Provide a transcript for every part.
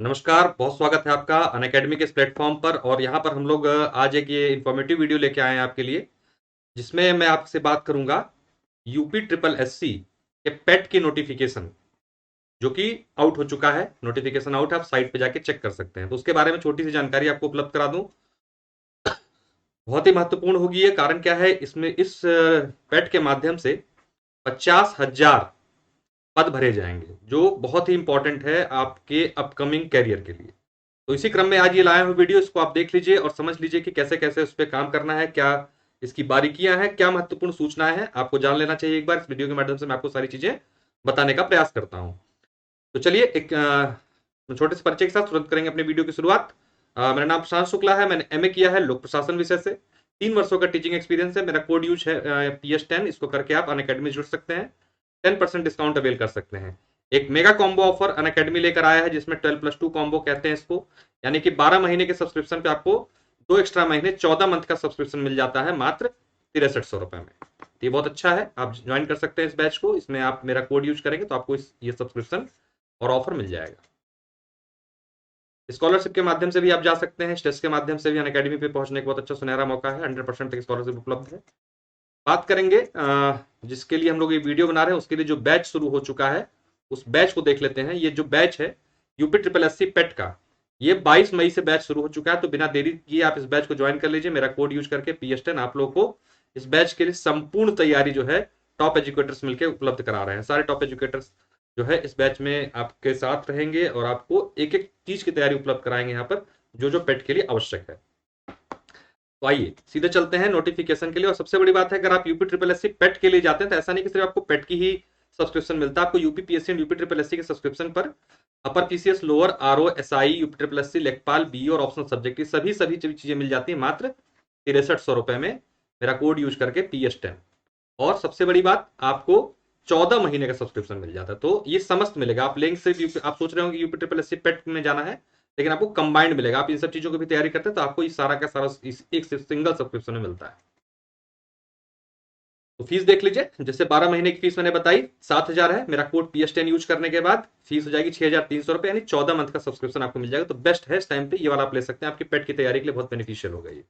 नमस्कार, बहुत स्वागत है आपका अनअकैडमी के इस प्लेटफॉर्म पर। और यहाँ पर हम लोग आज एक ये इन्फॉर्मेटिव वीडियो लेके आए हैं आपके लिए, जिसमें मैं आपसे बात करूंगा यूपी ट्रिपल एससी के पेट की नोटिफिकेशन, जो कि आउट हो चुका है। नोटिफिकेशन आउट है, आप साइट पे जाके चेक कर सकते हैं। तो उसके बारे में छोटी सी जानकारी आपको उपलब्ध करा दूं, बहुत ही महत्वपूर्ण होगी ये। कारण क्या है, इसमें इस पेट के माध्यम से 50,000 पद भरे जाएंगे, जो बहुत ही इंपॉर्टेंट है आपके अपकमिंग कैरियर के लिए। तो इसी क्रम में आज ये लाया हूं वीडियो, इसको आप देख लीजिए और समझ लीजिए कि कैसे कैसे उस पर काम करना है, क्या इसकी बारीकियां हैं, क्या महत्वपूर्ण सूचनाएं हैं, आपको जान लेना चाहिए। एक बार इस वीडियो के माध्यम से मैं आपको सारी चीजें बताने का प्रयास करता हूं। तो चलिए एक छोटे से परिचय के साथ तुरंत करेंगे अपने वीडियो की शुरुआत। मेरा नाम प्रशांत शुक्ला है, मैंने एमए किया है लोक प्रशासन विषय से। 3 वर्षों का टीचिंग एक्सपीरियंस है। मेरा कोड यूज है PS10। इसको करके आप अनअकैडमी जुड़ सकते हैं, 10% डिस्काउंट अवेल कर सकते हैं। एक मेगा कॉम्बो ऑफर अनअकैडमी लेकर आया है, जिसमें 12+2 कॉम्बो कहते हैं इसको। यानी कि 12 महीने के सब्सक्रिप्शन पे आपको 2 एक्स्ट्रा महीने 14 मंथ का सब्सक्रिप्शन मिल जाता है मात्र 6300 रुपए में। तो ये बहुत अच्छा है, आप ज्वाइन कर सकते हैं इस बैच को। इसमें आप मेरा कोड यूज करेंगे तो आपको ये सब्सक्रिप्शन और ऑफर मिल जाएगा। स्कॉलरशिप के माध्यम से भी आप जा सकते हैं, स्टेस्ट के माध्यम से भी अनअकैडमी पे पहुंचने का बहुत अच्छा सुनहरा मौका है। 100% तक स्कॉलरशिप उपलब्ध है। बात करेंगे जिसके लिए हम लोग ये वीडियो बना रहे हैं, उसके लिए जो बैच शुरू हो चुका है उस बैच को देख लेते हैं। ये जो बैच है यूपी ट्रिपल एससी पेट का, ये 22 मई से बैच शुरू हो चुका है। तो बिना देरी किए आप इस बैच को ज्वाइन कर लीजिए। मेरा कोड यूज करके PS10 आप लोग को इस बैच के लिए संपूर्ण तैयारी जो है टॉप एजुकेटर्स मिलकर उपलब्ध करा रहे हैं। सारे टॉप एजुकेटर्स जो है इस बैच में आपके साथ रहेंगे और आपको एक एक चीज की तैयारी उपलब्ध कराएंगे यहाँ पर, जो जो पेट के लिए आवश्यक है। तो आइए सीधे चलते हैं नोटिफिकेशन के लिए। और सबसे बड़ी बात है, अगर आप यूपी ट्रिपल एससी पेट के लिए जाते हैं तो ऐसा नहीं कि सिर्फ आपको पेट की ही सब्सक्रिप्शन मिलता है। आपको यूपी पीएससी और यूपी ट्रिपल एससी के सब्सक्रिप्शन पर upper PCS, lower, RO, SI, UP triple SC, लेखपाल, बी और ऑप्शनल सब्जेक्ट की सभी सभी चीजें मिल जाती है मात्र 6300 रुपए में, मेरा कोड यूज करके PS10। और सबसे बड़ी बात, आपको 14 महीने का सब्सक्रिप्शन मिल जाता है। तो ये समस्त मिलेगा। आप लेंगे सिर्फ आप सोच रहे हो कि यूपी ट्रिपल एससी पेट में जाना है, लेकिन आपको कंबाइंड मिलेगा। आप इन सब चीजों की भी तैयारी करते हैं तो आपको ये सारा का सारा एक सिंगल सब्सक्रिप्शन में मिलता है। तो फीस देख लीजिए, जैसे 12 महीने की फीस मैंने बताई 7,000 है। मेरा कोड PS10 यूज करने के बाद फीस हो जाएगी 6,300 रुपए, यानी 14 मंथ का सब्सक्रिप्शन आपको मिल जाएगा। तो बेस्ट है इस टाइम पे, ये वाला आप ले सकते हैं। आपकी पेट की तैयारी के लिए बहुत बेनिफिशियल होगा ये।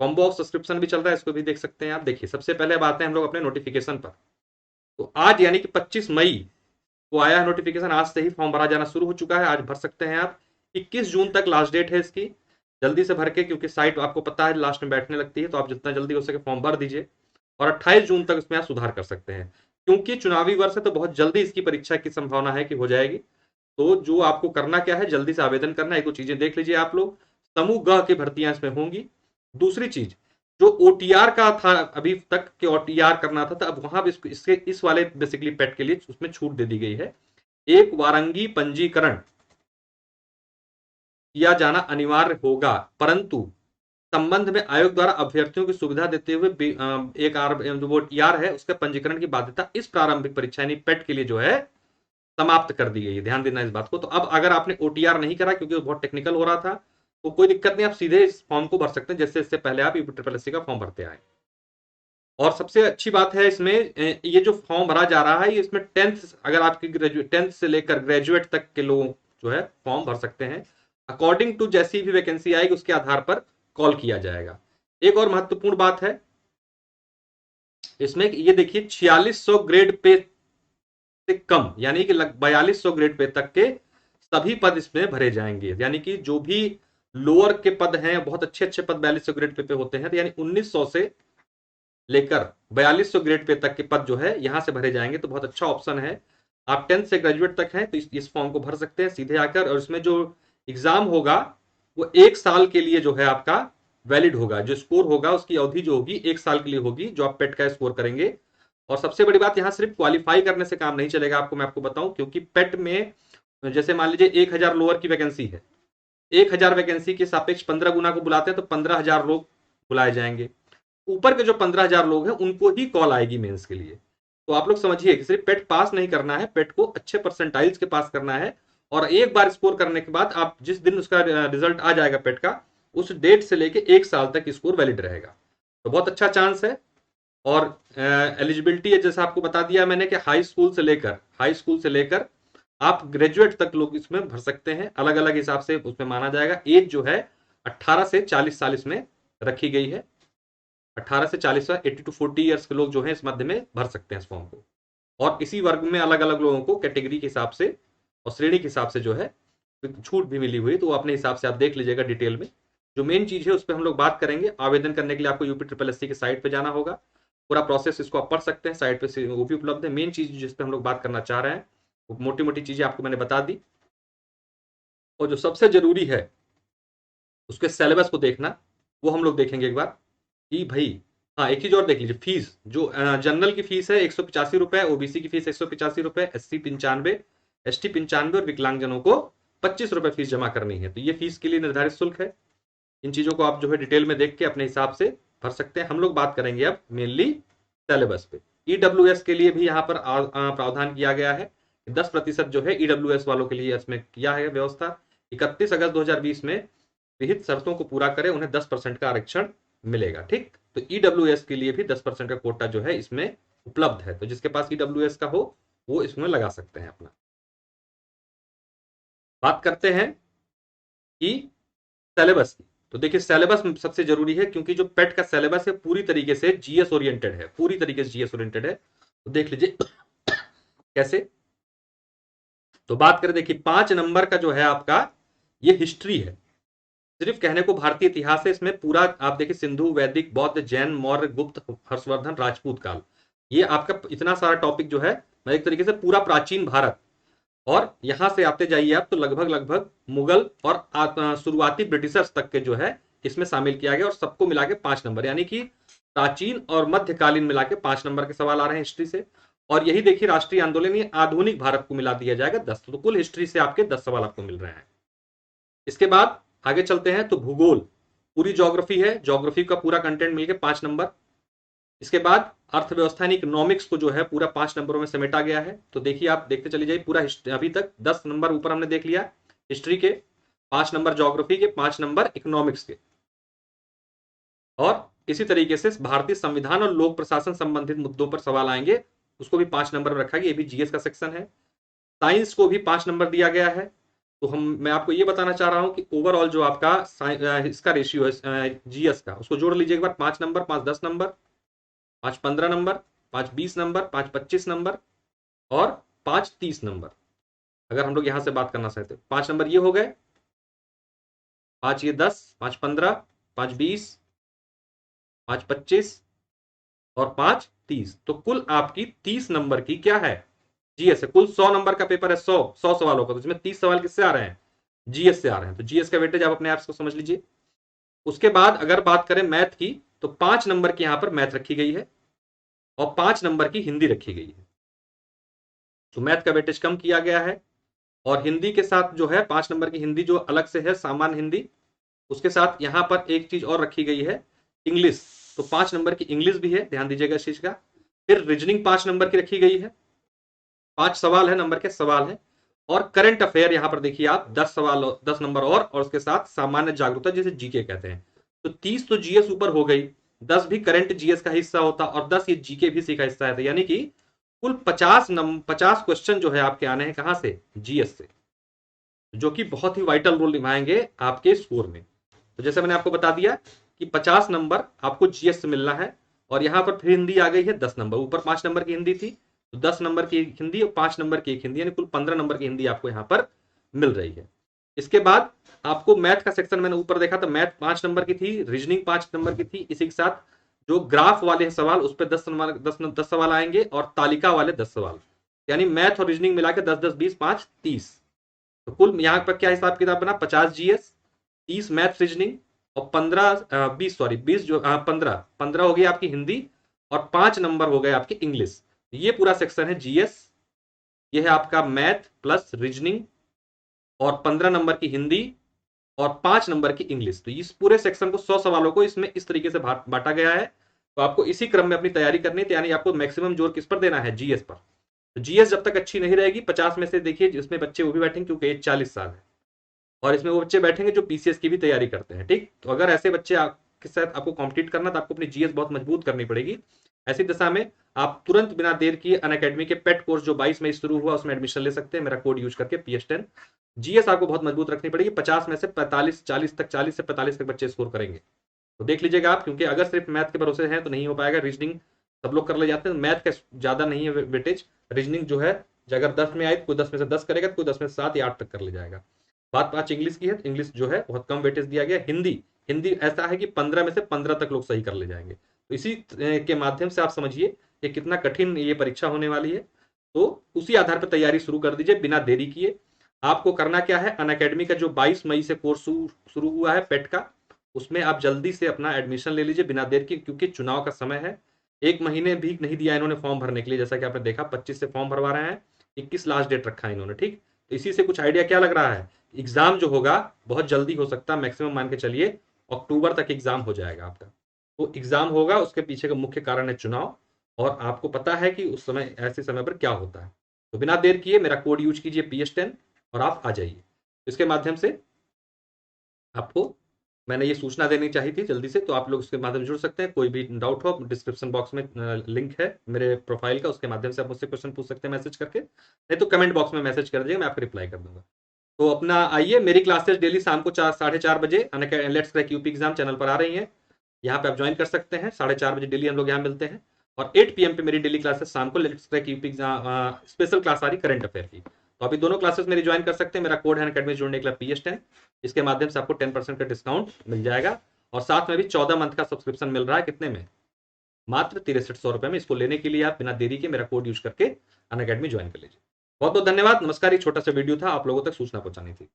कॉम्बो ऑफ सब्सक्रिप्शन भी चल रहा है, इसको भी देख सकते हैं आप। देखिए सबसे पहले अब आते हैं हम लोग अपने नोटिफिकेशन पर। तो आज यानी कि 25 मई को आया है नोटिफिकेशन। आज से ही फॉर्म भरा जाना शुरू हो चुका है, आज भर सकते हैं आप। 21 जून तक लास्ट डेट है इसकी। जल्दी से भर के, क्योंकि साइट आपको पता है लास्ट में बैठने लगती है, तो आप जितना जल्दी हो सके फॉर्म भर दीजिए। और 28 जून तक इसमें आप सुधार कर सकते हैं। क्योंकि चुनावी वर्ष है तो बहुत जल्दी इसकी परीक्षा की संभावना है कि हो जाएगी। तो जो आपको करना क्या है, जल्दी से आवेदन करना है। एक दो चीजें देख लीजिए आप लोग। समूह ग की भर्तियां इसमें होंगी। दूसरी चीज, जो OTR का था अभी तक के OTR करना था, तो अब वहां भी इसके इस वाले बेसिकली पेट के लिए उसमें छूट दे दी गई है। एक वारंगी पंजीकरण किया जाना अनिवार्य होगा, परंतु संबंध में आयोग द्वारा अभ्यर्थियों की सुविधा देते हुए एक जो OTR है उसके पंजीकरण की बाध्यता इस प्रारंभिक परीक्षा यानी पेट के लिए जो है समाप्त कर दी गई है। ध्यान देना इस बात को। तो अब अगर आपने OTR नहीं करा, क्योंकि वो बहुत टेक्निकल हो रहा था, तो कोई दिक्कत नहीं, आप सीधे इस फॉर्म को भर सकते हैं जैसे इससे पहले आप यूपी ट्रिपल एससी का फॉर्म भरते आए। और सबसे अच्छी बात है इसमें, ये जो फॉर्म भरा जा रहा है, ये इसमें 10th, अगर आपकी ग्रेजुएट 10th से लेकर ग्रेजुएट तक के लोग जो है फॉर्म भर सकते हैं। अकॉर्डिंग टू जैसी भी वैकेंसी आएगी उसके आधार पर कॉल किया जाएगा। एक और महत्वपूर्ण बात है इसमें, ये देखिए 4600 ग्रेड पे से कम, यानी कि 4200 ग्रेड पे तक के सभी पद इसमें भरे जाएंगे। यानी कि जो भी लोअर के पद हैं, बहुत अच्छे अच्छे पद 4200 ग्रेड पे होते हैं, तो यानी 1900 से लेकर 4200 ग्रेड पे तक के पद जो है यहां से भरे जाएंगे। तो बहुत अच्छा ऑप्शन है। आप 10th से ग्रेजुएट तक हैं तो इस फॉर्म को भर सकते हैं सीधे आकर। और इसमें जो एग्जाम होगा वो 1 साल के लिए जो है आपका वैलिड होगा। जो स्कोर होगा उसकी अवधि जो होगी 1 साल के लिए होगी, जो आप पेट का स्कोर करेंगे। और सबसे बड़ी बात, यहां सिर्फ क्वालिफाई करने से काम नहीं चलेगा, आपको मैं आपको बताऊं। क्योंकि पेट में जैसे मान लीजिए 1000 लोअर की वैकेंसी है, 1000 वैकेंसी के सापेक्ष 15 गुना को बुलाते हैं, तो 15,000 लोग बुलाए जाएंगे। ऊपर के जो 15,000 लोग हैं उनको ही कॉल आएगी मेंस के लिए। तो आप लोग समझिए कि सिर्फ पेट पास नहीं करना है, पेट को अच्छे परसेंटाइल्स के पास करना है। और एक बार स्कोर करने के बाद आप जिस दिन उसका रिजल्ट आ जाएगा पेट का, उस डेट से लेके 1 साल तक स्कोर वैलिड रहेगा। तो बहुत अच्छा चांस है। और एलिजिबिलिटी है, जैसा आपको बता दिया मैंने कि हाई स्कूल से लेकर आप ग्रेजुएट तक लोग इसमें भर सकते हैं, अलग अलग हिसाब से उसमें माना जाएगा। एज जो है 18 से 40 साल इसमें रखी गई है। 18 से 40 साल 80 टू 40 ईयर्स के लोग जो है इस मध्य में भर सकते हैं इस फॉर्म को। और इसी वर्ग में अलग अलग लोगों को कैटेगरी के हिसाब से और श्रेणी के हिसाब से जो है छूट भी मिली हुई, तो अपने हिसाब से आप देख लीजिएगा डिटेल में। जो मेन चीज है उस पर हम लोग बात करेंगे। आवेदन करने के लिए आपको यूपी ट्रिपल एस सी की साइट पे जाना होगा। पूरा प्रोसेस इसको आप पढ़ सकते हैं, साइट पे वो भी उपलब्ध है। मेन चीज जिस पे हम लोग बात करना चाह रहे हैं वो मोटी मोटी चीजें आपको मैंने बता दी। और जो सबसे जरूरी है उसके सिलेबस को देखना, वो हम लोग देखेंगे एक बार कि भाई, हाँ एक चीज और देख लीजिए। फीस जो जनरल की फीस है 185 रुपए, ओबीसी की फीस 185 रुपए, एससी 95, एसटी 95 और विकलांगजनों को 25 रुपए फीस जमा करनी है। तो ये फीस के लिए निर्धारित शुल्क है। इन चीजों को आप जो है डिटेल में देख के अपने हिसाब से भर सकते हैं। हम लोग बात करेंगे अब मेनली सिलेबस पे। ईडब्ल्यूएस के लिए भी यहाँ पर प्रावधान किया गया है। 10% जो है ईडब्ल्यूएस वालों के लिए इसमें किया है व्यवस्था। 31 अगस्त 2020 में विहित शर्तों को पूरा करें उन्हें 10% का आरक्षण मिलेगा। ठीक, तो ईडब्ल्यूएस के लिए भी 10% का कोटा जो है इसमें उपलब्ध है। तो जिसके पास ईडब्ल्यूएस का हो वो इसमें लगा सकते हैं अपना। बात करते हैं कि सिलेबस की। तो देखिए सिलेबस सबसे जरूरी है, क्योंकि जो पेट का सिलेबस है पूरी तरीके से जीएस ओरिएंटेड है, पूरी तरीके से जीएस ओरिएंटेड है। तो देख लीजिए कैसे। तो बात करें, देखिए 5 नंबर का जो है आपका ये हिस्ट्री है। सिर्फ कहने को भारतीय इतिहास है, इसमें पूरा आप देखिए सिंधु, वैदिक, बौद्ध, जैन, मौर्य, गुप्त, हर्षवर्धन, राजपूत काल, ये आपका इतना सारा टॉपिक जो है एक तरीके से पूरा प्राचीन भारत। और यहां से आते जाइए आप तो लगभग लगभग मुगल और शुरुआती ब्रिटिशर्स तक के जो है इसमें शामिल किया गया। और सबको मिला के 5 नंबर, यानी कि प्राचीन और मध्यकालीन मिला के 5 नंबर के सवाल आ रहे हैं हिस्ट्री से। और यही देखिए राष्ट्रीय आंदोलन, ये आधुनिक भारत को मिला दिया जाएगा 10। तो कुल हिस्ट्री से आपके 10 सवाल आपको मिल रहे हैं। इसके बाद आगे चलते हैं तो भूगोल, पूरी ज्योग्राफी है, ज्योग्राफी का पूरा कंटेंट मिलके 5 नंबर। इसके बाद अर्थव्यवस्था यानी इकोनॉमिक्स को जो है पूरा 5 नंबरों में समेटा गया है। तो देखिए आप देखते चले जाइए पूरा अभी तक 10 नंबर ऊपर हमने देख लिया हिस्ट्री के, 5 नंबर ज्योग्राफी के, 5 नंबर इकोनॉमिक्स के। और इसी तरीके से भारतीय संविधान और लोक प्रशासन संबंधित मुद्दों पर सवाल आएंगे, उसको भी 5 नंबर में रखा गया। ये भी जीएस का सेक्शन है। साइंस को भी 5 नंबर दिया गया है। तो मैं आपको ये बताना चाह रहा हूं कि ओवरऑल जो आपका इसका रेशियो है जीएस का, उसको जोड़ लीजिए एक बार। 5 number, 5 10 number, 5 15 number, 5 20 number, 5 25 number और 5 30 नंबर। अगर हम लोग यहां से बात करना चाहते हैं, 5 नंबर ये हो गए, 5 ये 10, 5 15, 5 20, 5 25 और 5 30। तो कुल आपकी 30 नंबर की क्या है, जीएस है। कुल 100 नंबर का पेपर है, 100 सवालों का। तो इसमें 30 सवाल किससे आ रहे हैं, जीएस से आ रहे हैं। तो जीएस का वेटेज आप अपने आप को समझ लीजिए। उसके बाद अगर बात करें मैथ की, तो 5 नंबर की यहां पर मैथ रखी गई है और 5 नंबर की हिंदी रखी गई है। तो मैथ का वेटेज कम किया गया है। और हिंदी के साथ जो है 5 नंबर की हिंदी जो अलग से है सामान्य हिंदी, उसके साथ यहां पर एक चीज और रखी गई है, इंग्लिश। तो 5 नंबर की इंग्लिश भी है, ध्यान दीजिएगा इस चीज का। फिर रीजनिंग 5 नंबर की रखी गई है, 5 सवाल है, नंबर के सवाल है। और करंट अफेयर यहां पर देखिए आप 10 सवाल, 10 नंबर और उसके साथ सामान्य जागरूकता जिसे जीके कहते हैं। तो 30 तो जीएस ऊपर हो गई, 10 भी करंट जीएस का हिस्सा होता और 10 ये जीके भी का हिस्सा है। यानी कि कुल 50 क्वेश्चन जो है आपके आने हैं कहां से, जीएस से, जो कि बहुत ही वाइटल रोल निभाएंगे आपके स्कोर में। तो जैसे मैंने आपको बता दिया कि 50 नंबर आपको जीएस से मिलना है। और यहां पर फिर हिंदी आ गई है 10 नंबर, ऊपर 5 नंबर की हिंदी थी, तो 10 नंबर की एक हिंदी और 5 नंबर की एक हिंदी, यानी कुल 15 नंबर की हिंदी आपको यहां पर मिल रही है। इसके बाद आपको मैथ का सेक्शन मैंने ऊपर देखा तो मैथ 5 नंबर की थी, रीजनिंग 5 नंबर की थी। इसी के साथ जो ग्राफ वाले सवाल उस पर 10 नंबर 10 सवाल आएंगे और तालिका वाले 10 सवाल, यानी मैथ और रीजनिंग मिला के 10 10 20 5 30। तो कुल यहाँ पर क्या हिसाब किताब बना, 50 जीएस, 30 मैथ रीजनिंग और 20 जो 15 हो गई आपकी हिंदी और 5 नंबर हो गए आपके इंग्लिश। ये पूरा सेक्शन है जीएस। ये है आपका मैथ प्लस रीजनिंग और 15 नंबर की हिंदी और 5 नंबर की इंग्लिश। तो इस पूरे सेक्शन को 100 सवालों को इसमें इस तरीके से बांटा गया है। तो आपको इसी क्रम में अपनी तैयारी करनी है, यानी आपको मैक्सिमम जोर किस पर देना है, जीएस पर। तो जीएस जब तक अच्छी नहीं रहेगी, 50 में से देखिए जिसमें बच्चे वो भी बैठेंगे क्योंकि एज 40 साल है, और इसमें वो बच्चे बैठेंगे जो पीसीएस की भी तैयारी करते हैं। ठीक, तो अगर ऐसे बच्चे आपके साथ आपको कॉम्पिटिट करना, तो आपको अपनी जीएस बहुत मजबूत करनी पड़ेगी। ऐसी दशा में आप तुरंत बिना देर किए अनअकैडमी के पेट कोर्स जो 22 मई शुरू हुआ उसमें एडमिशन ले सकते हैं मेरा कोड यूज करके PS10। जीएस आपको बहुत मजबूत रखनी पड़ेगी, 50 में से 45 40 तक, 40 से 45 तक बच्चे स्कोर करेंगे, तो देख लीजिएगा आप, क्योंकि अगर सिर्फ मैथ के भरोसे हैं तो नहीं हो पाएगा। रीजनिंग सब लोग कर ले जाते हैं, मैथ का ज्यादा नहीं है वेटेज, रीजनिंग जो है अगर 10 में आए तो कोई 10 में से 10 करेगा, तो कोई 10 में से 7 या 8 तक कर ले जाएगा। बात 5 इंग्लिश की है, इंग्लिश जो है बहुत कम वेटेज दिया गया। हिंदी, हिंदी ऐसा है कि 15 में से 15 तक लोग सही कर ले जाएंगे, तो इसी के माध्यम से आप समझिए कि कितना कठिन ये परीक्षा होने वाली है। तो उसी आधार पर तैयारी शुरू कर दीजिए बिना देरी किए। आपको करना क्या है, अनअकैडमी का जो 22 मई से कोर्स शुरू हुआ है पेट का, उसमें आप जल्दी से अपना एडमिशन ले लीजिए बिना देर के, क्योंकि चुनाव का समय है। 1 महीने भी नहीं दिया इन्होंने फॉर्म भरने के लिए, जैसा कि आपने देखा 25 से फॉर्म भरवा रहे हैं, 21 लास्ट डेट रखा है इन्होंने, ठीक। तो इसी से कुछ आइडिया क्या लग रहा है, एग्जाम जो होगा बहुत जल्दी हो सकता है, मैक्सिमम मान के चलिए अक्टूबर तक एग्जाम हो जाएगा आपका। तो एग्जाम होगा, उसके पीछे का मुख्य कारण है चुनाव, और आपको पता है कि उस समय ऐसे समय पर क्या होता है। तो बिना देर किए मेरा कोड यूज कीजिए PS10 और आप आ जाइए। इसके माध्यम से आपको मैंने ये सूचना देनी चाहिए थी जल्दी से, तो आप लोग उसके माध्यम से जुड़ सकते हैं। कोई भी डाउट हो, डिस्क्रिप्शन बॉक्स में लिंक है मेरे प्रोफाइल का, उसके माध्यम से आप मुझसे क्वेश्चन पूछ सकते हैं मैसेज करके, नहीं तो कमेंट बॉक्स में मैसेज कर दीजिएगा, मैं आपको रिप्लाई कर दूंगा। तो अपना आइए, मेरी क्लासेस डेली शाम को 4 साढ़े 4 बजे let's crack UP exam channel पर आ रही हैं, यहाँ पे आप ज्वाइन कर सकते हैं। 4:30 बजे डेली हम लोग यहाँ मिलते हैं, और 8 PM पे मेरी डेली क्लासेस शाम को let's crack UP exam special class आ रही करंट अफेयर की, तो अभी दोनों क्लासेस मेरी ज्वाइन कर सकते हैं। मेरा कोड है अनअकैडमी जुड़ने के लिए PS10, इसके माध्यम से आपको 10% का डिस्काउंट मिल जाएगा, और साथ में भी 14 मंथ का सब्सक्रिप्शन मिल रहा है, कितने में, मात्र 6300 रुपए में। इसको लेने के लिए आप बिना देरी के मेरा कोड यूज करके अनअकैडमी ज्वाइन कर लीजिए। बहुत बहुत धन्यवाद, नमस्कार। ये छोटा सा वीडियो था, आप लोगों तक सूचना पहुंचानी थी।